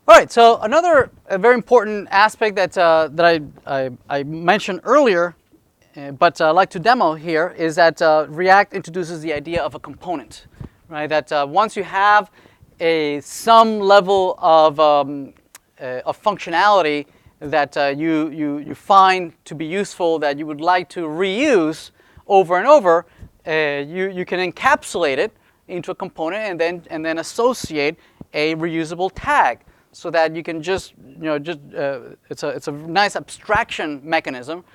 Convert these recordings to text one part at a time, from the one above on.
All right, so another very important aspect that I mentioned earlier, but I'd like to demo here, is that React introduces the idea of a component, right? That once you have some level of functionality that you find to be useful, that you would like to reuse over and over, you can encapsulate it into a component and then associate a reusable tag, so that you can just it's a nice abstraction mechanism.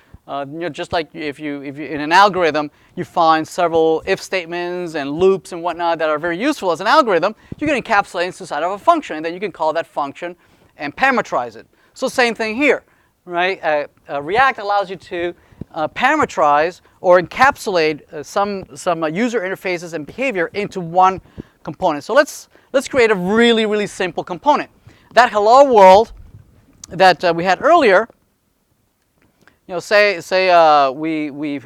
Just like if you in an algorithm you find several if statements and loops and whatnot that are very useful as an algorithm, you can encapsulate it inside of a function, and then you can call that function and parameterize it. So same thing here, right? React allows you to parameterize or encapsulate some user interfaces and behavior into one component. So let's create a really simple component. That hello world that we had earlier, say we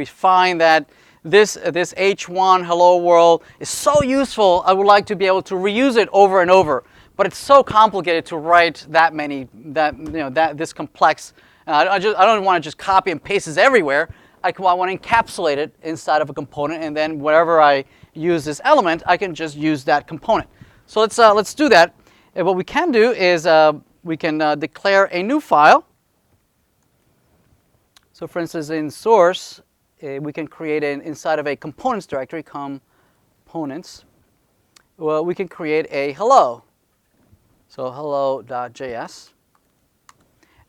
find that this h1 hello world is so useful, I would like to be able to reuse it over and over, but it's so complicated to write this complex. I don't want to just copy and paste this everywhere. I want to encapsulate it inside of a component, and then wherever I use this element, I can just use that component. So let's do that. And what we can do is we can declare a new file. So for instance, in source, we can create inside of a components directory, components, well, we can create a hello. So hello.js.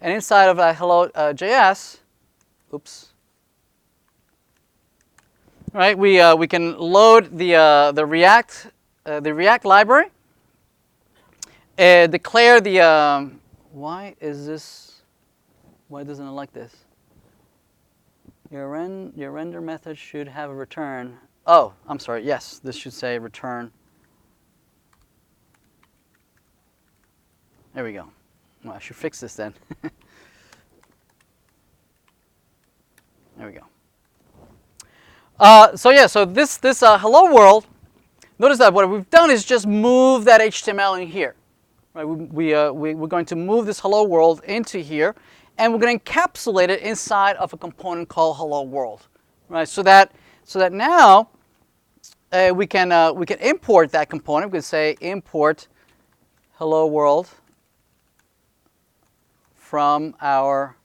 And inside of that hello.js, oops, right, we can load the React library. Declare the, why doesn't it like this? Your render method should have a return. Oh, I'm sorry, yes, this should say return. There we go. Well, I should fix this then. There we go. So this hello world, notice that what we've done is just move that HTML in here. Right, we're going to move this hello world into here, and we're going to encapsulate it inside of a component called hello world, right? So that now we can import that component. We can say import hello world from our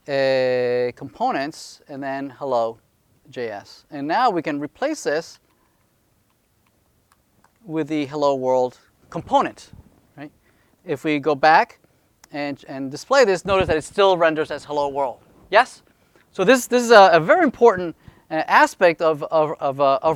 components, and then hello.js, and now we can replace this with the hello world component. If we go back and display this, notice that it still renders as hello world. Yes? So this is a very important aspect of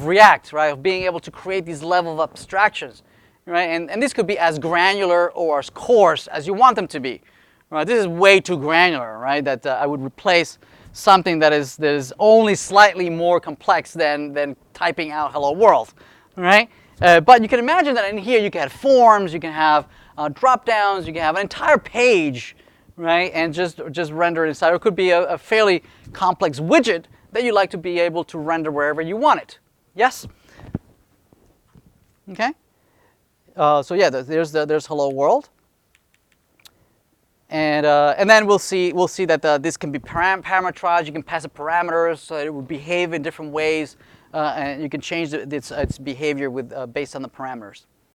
React, right? Of being able to create these level of abstractions, right? And this could be as granular or as coarse as you want them to be. Right? This is way too granular, right? That I would replace something that is only slightly more complex than typing out hello world, right? But you can imagine that in here you can have forms, you can have drop downs, you can have an entire page, right? And just render it inside. Or it could be a fairly complex widget that you like to be able to render wherever you want it. Yes? Okay. So yeah, there's hello world, and then we'll see that this can be parameterized. You can pass it parameters so that it will behave in different ways, and you can change its behavior based on the parameters.